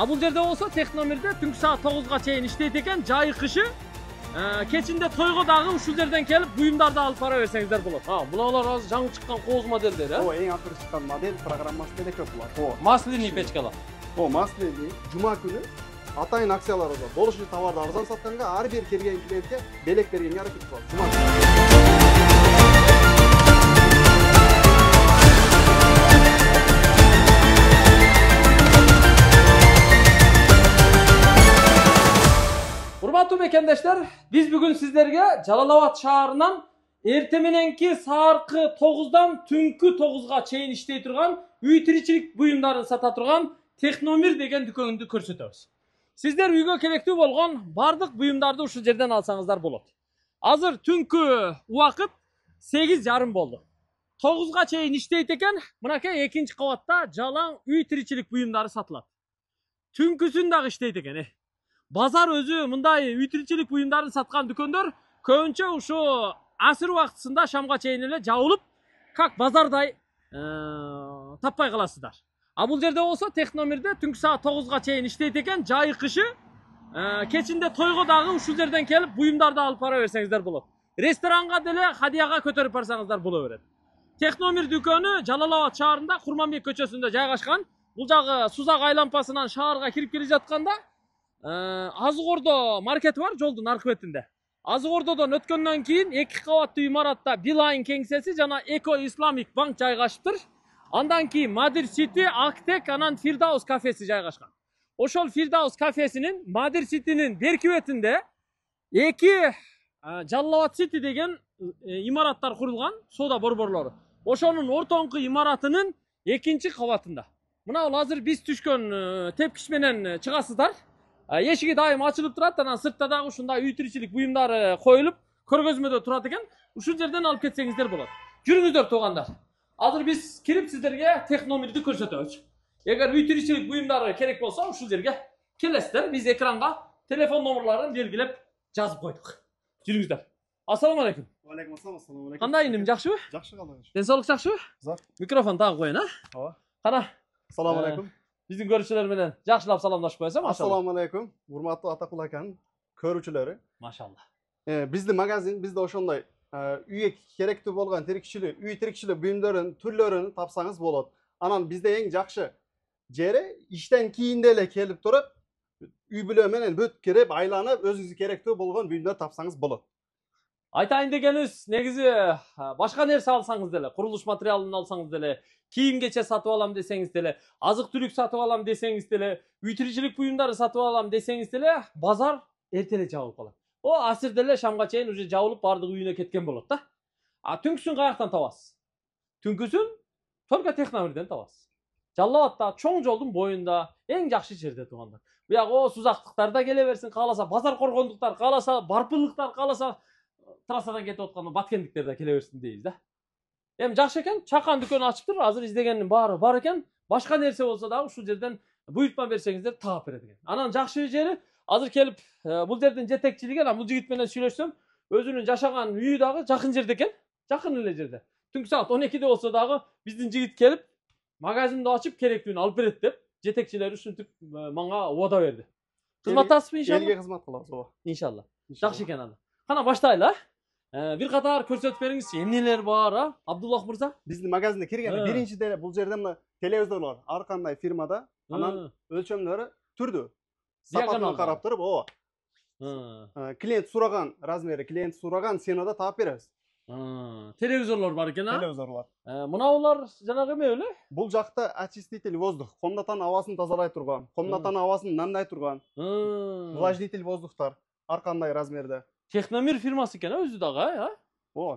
Бул жерде болсо Техномирде түнкү саат 9га чейин иштейт экен, жайы кышы. Кечинде тойго дагы ушул жерден келип буюмдарды алып бара берсеңиздер болот. Буналар азыр жаңы чыккан кооз модельдер, О, эң акыркы чыккан модель, программасы деле көп булар. Масляный печкалар. Масляный жума күнү атайын акциялар бар. Болушу товарды арзан сатканга ар бир келген клиентке белек бергенге аракет кылат. Жума Урматтуу мекендештер, биз бүгүн сиздерге Жалал Абад шаарынан эрте мененки сааркы 9дан түнкү 9га чейин иштей турган үй тиричилик буюмдарын сата турган Техномир деген дүкөнүндү көрсөтөбүз. Сиздер үйгө керектүү болгон бардык буюмдарды ушул жерден алсаңыздар болот. Азыр түнкү убакыт 8:30 болду. 9га чейин иштейт экен. Мынакей экинчи кабатта жалаң үй тиричилик буюмдары сатылат. Түнкүсүн дагы иштейт экен. Базар өзү мындай үй тиричилик буюмдарын саткан дүкөндөр көбүнчө ушу асыр убактысында шамга чейин эле жабылып, как базардай таппай каласыздар. Бул жерде болсо Техномирде түнкү саат 9га чейин иштейт экен, жайы кышы. Кечинде тойго дагы ушул жерден келип буюмдарды алып бара берсеңиздер болот. Ресторанга деле хадияга көтөрүп барсаңыздар боло берет. Техномир дүкөнү Жалал Абад шаарында Курманбек көчөсүндө жайгашкан. Бул жагы Сузак айланпасынан шаарга кирип келе жатканда Азык Ордо маркети бар жолдун аркы бетинде. Азык Ордодон өткөндөн кийин 2 кабаттуу имаратта Билайн кеңсеси жана Эко Исламик банк жайгашыптыр. Андан кийин Мадир Сити, Актек, анан Фирдаус кафеси жайгашкан. Ошол Фирдаус кафесинин Мадир Ситинин берки бетинде 2 Жалал Абад Сити деген имараттар курулган, соода борборлору. Ошонун ортоңку имаратынын 2-чи кабатында. Мына азыр биз түшкөн тепкич менен чыгасыздар. Эшиги дайым ачылып турат, анан сыртта дагы ушундай үй тиричилик буюмдары коюлуп, көргөзмөдө турат экен. Ушул жерден алып кетсеңиздер болот. Жүрүңүздөр туугандар. Азыр биз кирип сиздерге Техномирди көрсөтөбүз. Эгер үй тиричилик буюмдары керек болсо, ушул жерге келесиздер. Биз экранга телефон номерларын белгилеп жазып койдук. Жүрүңүздөр. Ассаламу алейкум. Алейкум ассалам, ассаламу алейкум. Кандай иним, жакшыбы? Жакшы калдыңыз. Ден соолук жакшыбы? Зак. Микрофон тагып коеюн, Ооба. Кана. Ассаламу алейкум. Биздин көрүүчүлөр менен жакшылап саламдашып коесам, машалла. Ассаламу алейкум. Урматтуу Атакул аканын көрүүчүлөрү. Машалла. Биздин магазин, бизде ошондой үйгө керектүү болгон үй тиричилик буюмдөрүнүн түрлөрүн тапсаңыз болот. Анан бизде эң жакшы жери иштен кийин деле келип туруп, үй бүлө менен бүт кирип, айланып, өзүңүзгө керектүү болгон буюмдар тапсаңыз болот. Айтайын дегенибиз, негизи башка нерсе алсаңыз деле, курулуш материалын алсаңыз деле, кийим-кече сатып алам десеңиз деле, азык-түлүк сатып алам десеңиз деле, үй тиричилик буюмдары сатып алам десеңиз деле, базар эртеле жабылып калат. Асыр деле шамга чейин уже жабылып бардыгы үйүнө кеткен болот да. Түнкүсүн каяктан табасыз? Түнкүсүн только Техномирден табасыз. Жалал Абадта чоң жолдун боюнда эң жакшы жерде туугандар. Буяк сузактыктар да келе берсин, кааласа базар коргондуктар, кааласа барпылыктар, кааласа трассадан кетип аткан баткендиктер да келе берсин дейбиз да. Эми жакшы экен, чакан дүкөн ачыптыр. Азыр издегендин баары бар экен. Башка нерсе болсо дагы ушул жерден буйртма берсеңиздер таап берет экен. Анан жакшы жери азыр келип бул жердин жетекчилиги, бул жигит менен сүйлөшсөм, өзүнүн жашаган үйү дагы жакын жерде экен. Жакын эле жерде. Түнкү саат 12де болсо дагы биздин жигит келип, магазинди ачып керектүүнү алып берет деп, жетекчилери ушинтип мага убада берди. Кызматтасызбы иншалла? Элге кызмат кылабыз, ооба. Иншалла. Жакшы экен анда. Кана баштайлы, бир катар көрсөтүп бериңизчи, эмнелер бар, Абдуллах мырза? Биздин магазинде киргенде биринчи деле бул жерде мына телевизор бар. Ар кандай фирмада, анан өлчөмдөрү түрдүү. Сапатына карап туруп, ооба. Клиент сураган размери, клиент сураган сенода таап беребиз. Телевизорлор бар экен, Телевизорлор. Мынаулар жанагы эме беле? Бул жакта очиститель воздух, комнатанын абасын тазалай турган, комнатанын абасын намдай турган. Увлажнитель воздухтар ар кандай размерде. Техномир фирмасы экен, өзү дагы,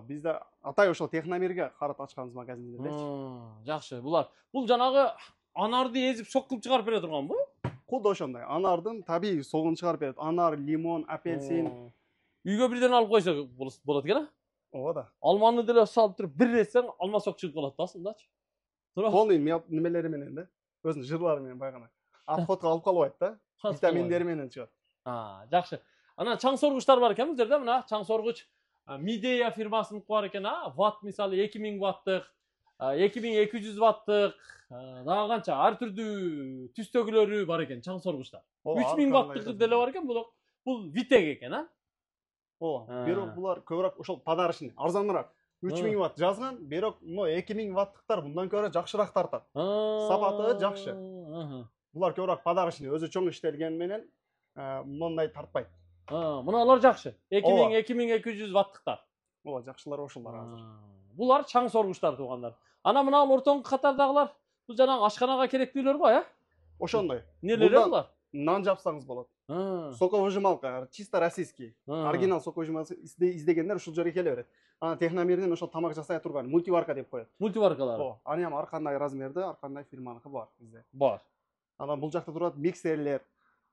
Бизде атай ошол Техномирге карап ачканбыз магазинди элечи. Жакшы, бул жанагы анарды эзип соккуп чыгарып бере турганбы? Куд ошондой. Анардын табигый согун чыгарып берет. Анар, лимон, апельсин. Үйгө бирден алып койсо болот экен, Ооба да. Алманы деле салып туруп, бир эсең алма сок чыгып калат да, андачы. Полный немелери менен да. Өзүнүн жырлары менен байгана. Отходко алып калбайт да. Витаминдери менен чыгат. Жакшы. Анан чаң соргучтар бар экен бул жерде, мына чаң соргуч Midea фирмасыныкы бар экен, ватт мисалы 2000 ваттык, 2200 wattlık, daha kança ар түрдүү түстөгүлөрү бар экен чаң соргучтар. 3000 wattlık деле бар экен, бул Viteg экен, а? Бирок булар көбүрөөк ошол подарочный, арзаныраак. 3000 ватт жазган, бирок 2000 ваттыктар мындан көрө жакшыраак тартат. Сапаты жакшы. Булар көбүрөөк подарочный, өзү чоң иштелген менен мындай тартпайт. Мыналар жакшы. 2200 ваттыктар. Жакшылар ошолор азыр. Булар чаң соргучтар туугандар. Ана мына ортоңку катардагылар, бул жанагы ашканага керектүүлөр го, Ошондой. Нелер булар? Нан жапсаңыз болот. Соковыжималка, чисто российский. Оригинал соковыжималка издегендер ушул жерге келе берет. Ана техномерден ошол тамак жасай турган мультиварка деп коет. Мультиваркалар. Аны ар кандай размерде, ар кандай фирманыкы бар бизде. Бар. Анан бул жакта турат миксерлер,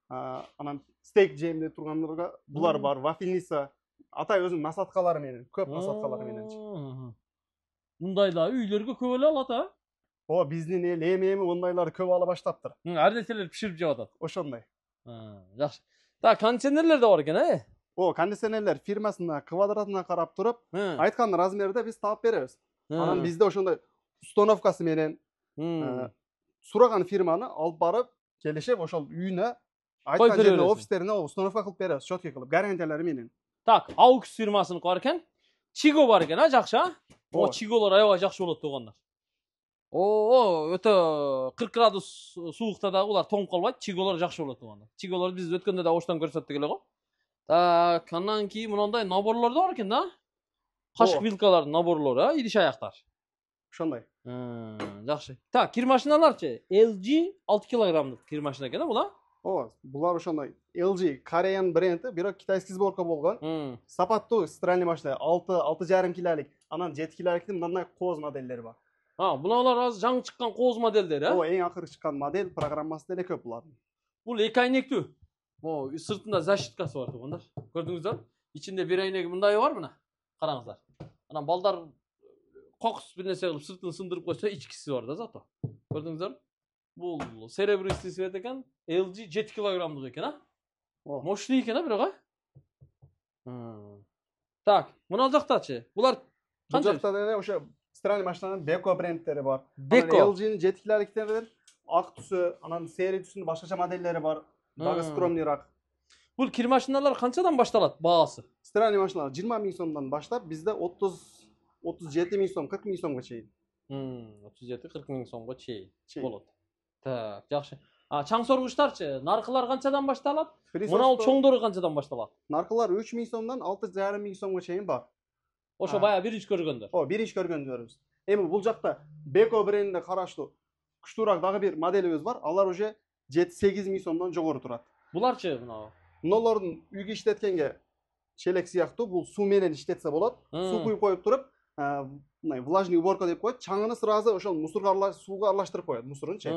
анан стейк жемде тургандарга булар бар, вафельница. Атай өзүнүн насаткалары менен, көп насаткалары менен. Мындайла үйлөргө көп эле алат, Биздин эл эми мындайларды көп ала баштаптыр. Ар нерселер пиширип жеп атат. Ошондой. Жакшы. Так, кондиционерлер да бар экен, Кондиционерлер фирмасына, квадратына карап туруп, айткан размерде биз таап беребиз. Анан бизде ошондой установкасы менен сураган фирманы алып барып, келишип ошол үйүнө, айткан жерине, офистерине установка кылып беребиз, четкий кылып, гарантиялары менен. Так, AUX фирмасыныкы бар экен. Chigo бар экен, жакшы, Chigo'лор аябай жакшы болот туугандар. Өтө 40 градус суугукта дагы улар тоңуп калбайт. Chigo'лор жакшы болот туугандар. Chigo'лорду биз өткөндө да оштон көрсөттүк эле го. Так, андан кийин мындай наборлор да бар экен да. Кашык вилкалардын наборлору, идиш аяктар. Ошондой. Жакшы. Так, кир машиналарчы? LG 6 килограммдык кир машина экен, Булар ошондой LG Korean бренди, бирок китайский сборка болгон. Сапаттуу стиральный машина 6,5 килолик, анан 7 килоликтин мындай кооз модельдери бар. Булар азыр жаңы чыккан кооз модельдер, Эң акыркы чыккан модель, программасы деле көп булардын. Бул эки айнектүү. Сыртында защиткасы бар туугандар. Көрдүңүздөр? Ичинде бир айнеги мындай бар мына. Караңыздар. Анан балдар кокус бир нерсе кылып сыртын сындырып койсо, ичкиси бар да зато. Көрдүңүздөр? Бул серебристый цвет экен, LG 7 килограммдык экен, Мощный экен, бирок, Так, мына жактачы. Булар Бул жакта деле ошо стиральный машинанын Beko брендтери бар. LG'нин 7 килоликтерден ак түсү, анан сери түсүнүн башкача модельдери бар. Дагы скромныйраак. Бул кир машиналар канчадан башталат баасы? Стиральный машиналар 20 000 сомдон баштап, бизде 37 000 сом, 40 000 сомго чейин. 37-40 000 сомго чейин болот. Так, жакшы. Чаң соргучтарчы, наркылар канчадан башталат? Мына чоңдору канчадан башталат? Наркылар 3 000 сомдон 6,5 000 сомго чейин бар. Ошо бая биринчи көргөндөр. Биринчи көргөндөрүбүз. Эми бул жакта Beko брендине караштуу күчтүүрөөк дагы бир моделибиз бар. Алар уже 7-8 000 сомдон жогору турат. Буларчы мына. Мыналардын үйгө иштеткенге челек сыяктуу, бул суу менен иштетсе болот. Суу куюп коюп туруп, мындай влажный уборка деп коет. Чаңыны сразу ошол мусорго сууга аралаштырып коет, мусорунчу.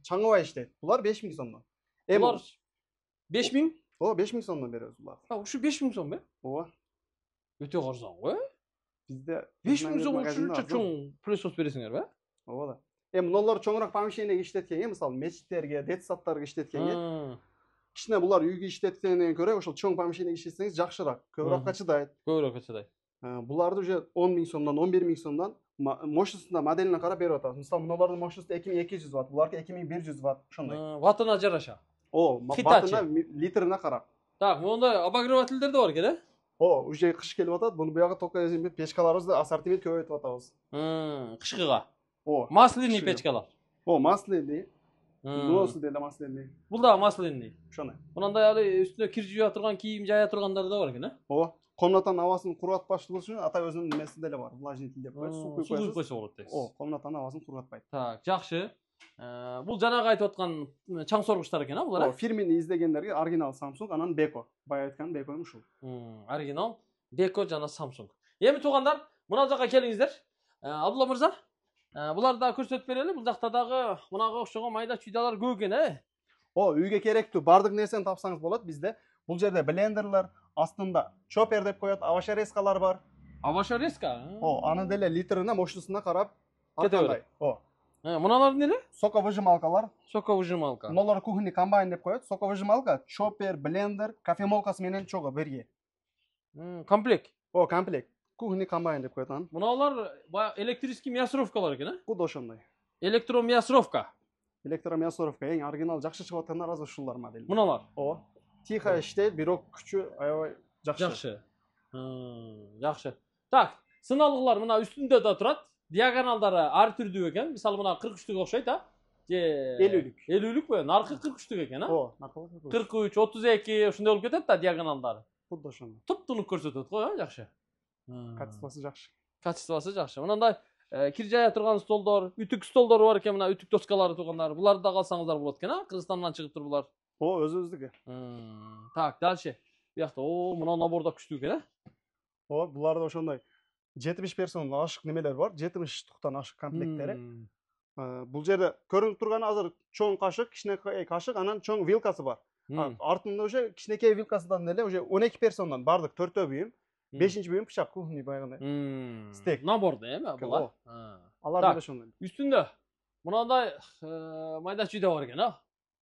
Чаңыбай иштейт. Булар 5 000 сомдон. Булар 5 000? 5 000 сомдон беребиз булар. Ушу 5 000 сом бе? Өтө арзан го, Бизде 5 000 сом ушунча чоң пылесос бересиңер бе? Да. Мыналар чоңураак помещениеге иштеткенге, мисалы мечиттерге, детсадтарга иштеткенге, кичине булар үйгө иштеткенден көрө ошол чоң помещениеге иштетсеңиз жакшыраак, көбүрөөк чыдайт. Буларды уже 10 000 сомдон, 11 000 сомдон мощностуна моделине карап берип атабыз. Мисалы мыналардын мощносту 2200 ватт, буларкы 2100 ватт, ошондой. Ваттына жараша. Ваттына, литрine карап. Так, мондай обогревательдер да бар экен, уже кыш келип атат. Буну буяга тока печкаларыбызды ассортимент көбөйтүп атабыз. Кышкыга. Масляный печкалар. Масляный. Носу деле масляный. Бул да масляный. Ошондой. Мындай алы үстүнө кир жууя турган, кийим жая тургандар да бар экен, Комнатанын абасын кургатпаштыгы үчүн ата өзүнүн немеси деле бар. Влажнитель деп коет. Суу куюп койсо болот дейсиз. Комнатанын абасын кургатпайт. Так, жакшы. Бул жанагы айтып аткан чаң соргучтар экен, булар? Фирмени издегендерге оригинал Samsung, анан Beko. Бая айткан Beko'нун ушул. Оригинал Beko жана Samsung. Эми туугандар, мына жакка келиңиздер. Абдулла мырза, буларды да көрсөтүп берели. Бул жакта дагы мынага окшогон майда чүйдалар көп экен, Үйгө керектүү бардык нерсени тапсаңыз болот бизде. Бул жерде блендерлер, астында чоппер деп коет, авашарезкалар бар. Авашарезка? Аны деле литрине, мощностуна карап кете берет. Мыналар эмне? Соковыжималкалар. Соковыжималка. Мыналар кухонный комбайн деп коет. Соковыжималка, чоппер, блендер, кофемолкасы менен чогуу бирге. Комплект. Комплект. Кухни комбайн деп коет аны. Мыналар баягы электрический мясоровкалар экен, а? Куд ошондой. Электромясоровка. Электромясоровка эң оригинал жакшы чыгып аткандар азыр ушулар модель. Мыналар. Ооба. Тихо иштейт, бирок күчү аябай жакшы. Жакшы. Жакшы. Так, сыналгылар мына үстүндө да турат. Диагоналдары ар түрдүү экен. Мисалы мына 43-түгө окшойт, а? Же 50-лүк. 50-лүкпү? Наркы 43-түк экен, а? Ооба, наркы 43, 32 ушундай болуп кетет да диагоналдары. Куд ошондой. Туп-тунук көрсөтөт го, жакшы. Качествосы жакшы. Качествосы жакшы. Мындай кир жая турган столдор, ütүк столдору бар экен, мына ütүк доскалары тургандар. Буларды да калсаңыздар болот экен, а? Кыргызстандан чыгып тур булар. О, өзүбүздүкү. Так, дальше. Биякта, мына наборда күчтүү экен, а? Ооба, буларда ошондой 70 персоннун ашык немелер бар. 70 туктан ашык комплекттери. Бул жерде көрүнүп турганы азыр чоң кашык, кичинекей кашык, анан чоң вилкасы бар. Артында уже кичинекей вилкасынан эле уже 12 персоннан бардык 4 бүйүм. 5-чи бүйүм бычак кухни байгындай. Стек. Наборда эми булар. Алар Так. деле ошондой. Үстүндө мындай майда чүйдө бар экен, а?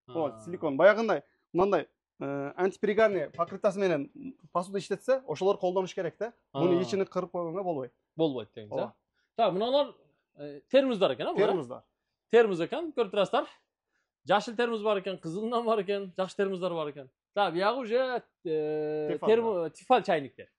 О, силикон баягындай мындай антипригарный покрытасы менен посуда иштетсе, ошолор колдонуш керек да. Муну ичини кырып койгонго болбойт. Болбойт дегенсиз, Ооба. а? Так, мыналар термоздар экен, а? булар? Термоздар. Термоз экен, көрүп турасыздар. Жашыл термоз бар экен, кызылынан бар экен, жакшы термоздар бар экен. Так, биягы уже тефаль чайниктер.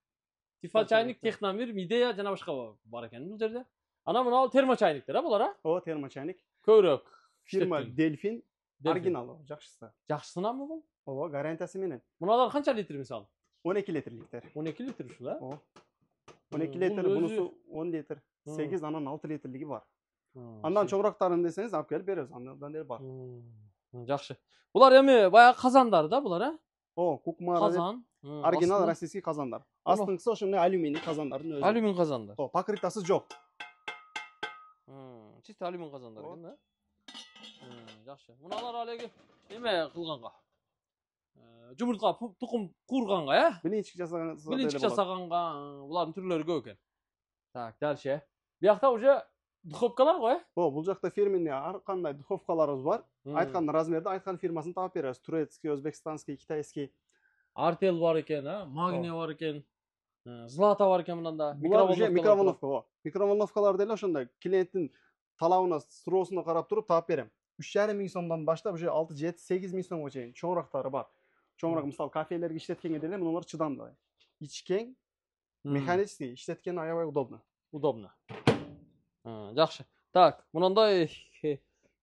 Тефаль чайник, техномир, Midea жана башка бар экен бул жерде. Анан мына термо чайниктер, а булар, а? О, термочайник. Көбүрөөк. Фирма иштеткен. Дельфин. Оригинал, жакшысы. Жакшысынанбы бул? Ооба, гарантиясы менен. Мыналар канча литр мисалы? 12 литрликтер. 12 литр ушул, а? Ооба. 12 литр, Бул бунусу 10 литр. 8, анан 6 литрлиги бар. Андан өзү- чоңурактарын десеңиз алып келип беребиз. Андан деле бар. Жакшы. Булар эми баягы казандар да булар, а? О, Кукмара деп Казан. оригинал российский казандар. Астыңкысы ошондой алюминий казандардын өзү. Алюмин казандар. О, покрытасы жок. Чисто алюмин казандар экен да. Жакшы. Мыналар алеги эме кылганга. Жумуртка тукум курганга, э? Блинчик жасаган Блинчик жасаганга, булардын түрлөрү көп экен. Так, дальше. Биякта уже духовкалар го, э? О, бул жакта фирменный ар кандай духовкаларыбыз бар. Айткан размерде, айткан фирмасын таап беребиз. Турецкий, өзбекстанский, китайский. Артел бар экен, а? Магния бар экен. Злата бар экен мында. Булар уже микроволновка, о. Микроволновкалар деле ошондой клиенттин талабына, суроосуна карап туруп таап берем. 3,5 миң сомдон баштап уже 6, 7, 8 миң сомго чейин чоңурактары бар. Чоңураак мисалы кафелерге иштеткенге деле мунулар чыдамдуу. Ичкең, механический, иштеткен аябай удобно. Удобно. Жакшы. Так, мындай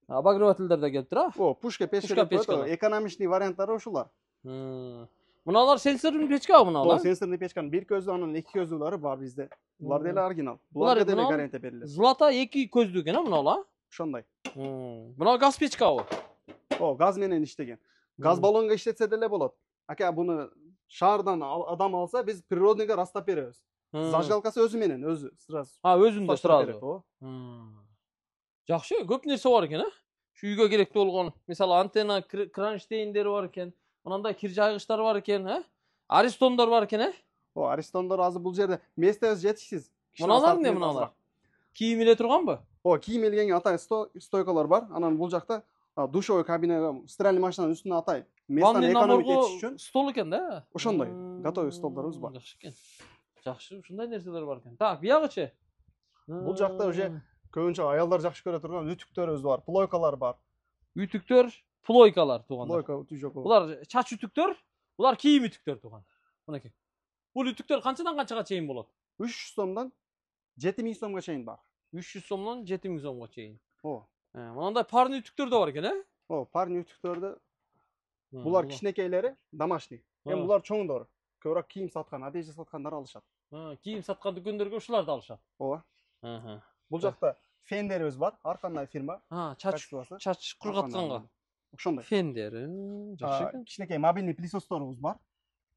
обогревательдер да келип тур, а? О, пушка, печка Пушка, деп коет, печкалар. экономичный варианттары ушулар. Мыналар сенсорный печка О, мыналар. сенсорный печканын бир көздүү, анан эки көздүүлөрү бар бизде. Булар деле оригинал. Булар Буларга деле мынау- гарантия берилет. Злата 2 көздүү экен, а мынала? Ошондой. Мына газ печкабы? О, газ менен иштеген. Газ баллонго иштетсе деле болот. Ака буну шаардан адам алса, биз природныйга растап беребиз. Зажигалкасы өзү менен, өзү сразу. Өзүндө Баштап берет, сразу. о. Жакшы, көп нерсе бар экен, а? Şu үйгө керектүү болгон, мисалы антенна, кронштейндери бар экен, мындай кир жайгычтар бар экен, э? Аристондор бар экен, э? О, аристондор азыр бул жерде местебиз жетишсиз. Мыналар эмне мыналар? Кийим эле турганбы? О, кийим илгенге атай стойкалар бар. Анан бул жакта душевой кабинага, стиральный машинанын үстүнө атай. Местаны экономить этиш үчүн стол экен да? ошондой готовый столдорубуз бар. Жакшы экен. Жакшы, ушундай нерселер бар экен. Так, биягычы. Бул жакта уже көбүнчө аялдар жакшы көрө турган ütүктөрүбүз бар, плойкалар бар. Ütүктөр, плойкалар тугандар. Плойка ütү жок. Булар чач ütүктөр, булар кийим ütүктөр туган. Мынакей. Бул ütүктөр канчадан канчага чейин болот? 300 сомдон 7000 сомго чейин бар. 300 сомдон 7000 сомго чейин. О. Мынандай парный ütүктөр да бар экен, э? О, парный ütүктөрдө булар кичинекейлери домашний. Эми булар чоңдор. Көбүрөөк кийим саткан, одежда саткандар алышат. Кийим саткан дүкөндөргө ушуларды алышат. Ооба. Бул жакта фендерибиз бар, ар кандай фирма. Чач кургатканга. Ошондой. Фендер, жакшы экен. Кичинекей мобильный пылесосторубуз бар.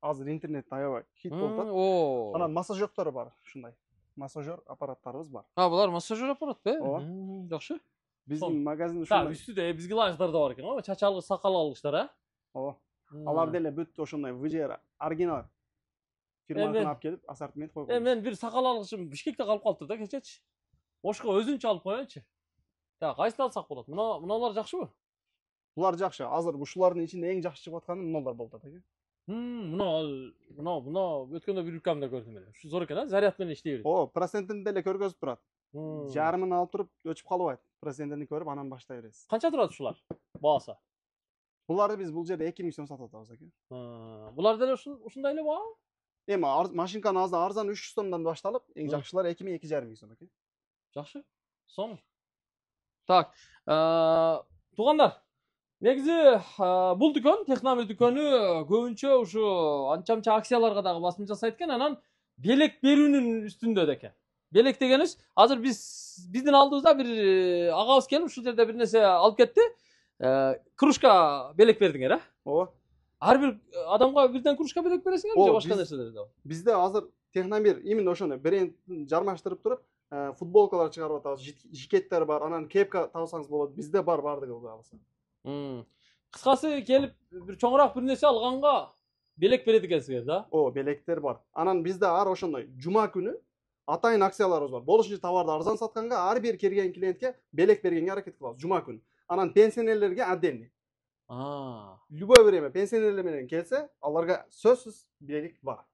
Азыр интернетте аябай хит болуп атат. Анан массажёрдору бар, ушундай. Массажер аппараттарыбыз бар. Булар массажер аппаратпы? Ооба. Жакшы. Биздин магазин Так, ушундай. үстүдө бизге ылайыктар да бар экен, го, чач алгыч, сакал алгычтар, а? Ооба. Алар деле бүт ошондой VJR оригинал фирмадан алып келип ассортимент койгон. Мен бир сакал алгычым Бишкекте калып калыптыр да, кечечи. Ошко өзүнчө алып коеюнчу. Так, кайсыны алсак болот? Мыналар жакшыбы? Булар жакшы. Азыр ушулардын ичинде эң жакшы чыгып атканы мыналар болуп атат экен. Buna өткөндө bir ülkemde gördüm ben. Şu zor eкен, ha? Zaryat менен иштей берет. О, процентин деле көргөзүп турат. Hmm. Жарымын алып туруп өчүп калбайт. Процентini көрүп анан баштай бересиз. Канча турат ушулар? Баасы. Буларды биз бул жерде 2000 сом сатып атабыз аке. Булар деле ушундай эле баа? Эми машинканын азы арзан 300 сомдон башталып, эң жакшылары 2000-2500 сом аке. Жакшы. Соң. Так, туугандар. Негизи бул дүкөн, Техномер дүкөнү көбүнчө ушу анча-мынча акцияларга дагы басым жасайт экен, анан белек берүүнүн үстүндө да экен. Белек дегенибиз, азыр биздин алдыбызда бир агабыз келип ушул жерде бир нерсе алып кетти. Кружка белек бердиңер, а? Ооба. Ар бир адамга бирден кружка белек бересиңер же башка нерселер да? Бизде азыр Техномер именно ошону брендин жармаштырып туруп, футболкалар чыгарып атабыз, жакеттер бар, анан кепка табсаңыз болот. Бизде бар бардыгы калса. Кыскасы келип бир чоңураак бир нерсе алганга белек берет экенсиңер да? О, белектер бар. Анан бизде ар ошондой жума күнү атайын акцияларыбыз бар. Болушунча товарды арзан сатканга ар бир келген клиентке белек бергенге аракет кылабыз жума күнү. Анан пенсионерлерге отдельный. Любой время пенсионерлер менен келсе, аларга сөзсүз белек бар.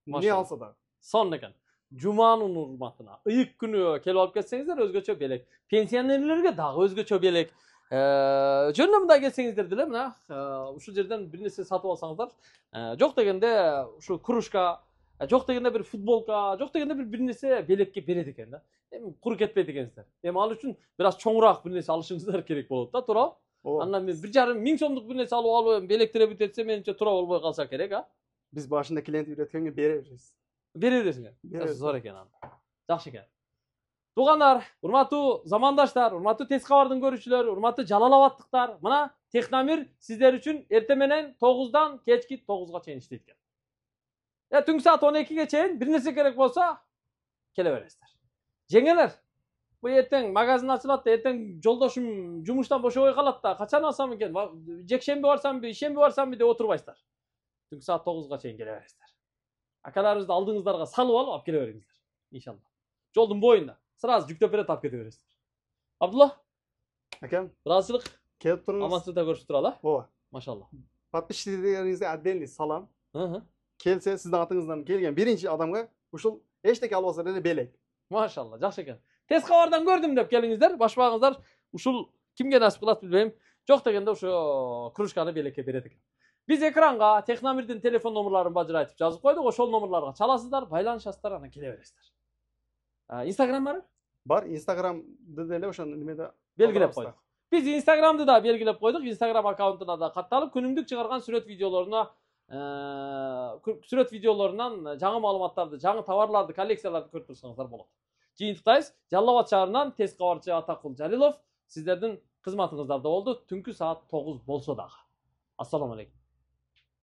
Не алса да. Сонун экен. Жуманын урматына ыйык күнү келип алып кетсеңиздер өзгөчө белек. Пенсионерлерге дагы өзгөчө белек. Жөнүндө мындай келсеңиздер деле мына ушул жерден бир нерсе сатып алсаңыздар, жок дегенде ушу кружка, жок дегенде бир футболка, жок дегенде бир нерсе белекке берет экен да. Эми куру кетпейт экенсиздер. Эми ал үчүн бир аз чоңураак бир нерсе алышыңыздар керек болот да, туурабы? Андан мен 1,5 сомдук бир нерсе алып алып белектире бүтетсе менимче туура болбой калса керек, а? Биз башында клиент үйрөткөнгө бере беребиз. Бере бересиңер. Зор экен анда. Жакшы экен. Туугандар, урматтуу замандаштар, урматтуу Тез кабардын көрүүчүлөрү, урматтуу Жалал Абадтыктар, мына Техномер сиздер үчүн эртең менен 9дан кечки 9га чейин иштейт экен. Түнкү саат 12ге чейин бир нерсе керек болсо келе бересиздер. Жеңелер, бу эртең магазин ачылат да, эртең жолдошум жумуштан бошобой калат да, качан алсам экен, жекшемби барсамбы, ишемби барсамбы деп отурбайсыздар. Түнкү саат 9га чейин келе бересиздер. Акаларыбызды алдыңыздарга салып алып келе бериңиздер. Иншалла. Жолдун боюнда сразу жүктөп берет, алып кете бересиздер. Абдулла, Акам, ыраазычылык. келип туруңуз. Амансызда көрүшүп туралы. Ооба. Машалла. Подписчиктериңизге отдельный салам. Келсе сиздин атыңыздан келген биринчи адамга ушул эчтеке албаса деле белек. Машалла, жакшы экен. Тез кабардан көрдүм деп келиңиздер, башпагыңыздар ушул кимге насип кылат билбейм. Жок дегенде ошо кружканы белекке берет экен. Биз экранга Техномердин телефон номерларын бажыр айтып жазып койдук. Ошол номерларга чаласыздар, байланышасыздар, анан келе бересиздер. Инстаграм бар? Бар, Инстаграмды деле ошо немеде белгилеп койдук. Биз Инстаграмды да белгилеп койдук. Инстаграм аккаунтуна да катталып, күнүмдүк чыгарган сүрөт видеолорунан жаңы маалыматтарды, жаңы товарларды, коллекцияларды көрүп турсаңыздар болот. Жыйынтыктайбыз. Жалал Абад шаарынан Тез кабарчы Атакул Жалилов сиздердин кызматыңыздарда болду. Түнкү саат 9 болсо дагы. Ассаламу алейкум.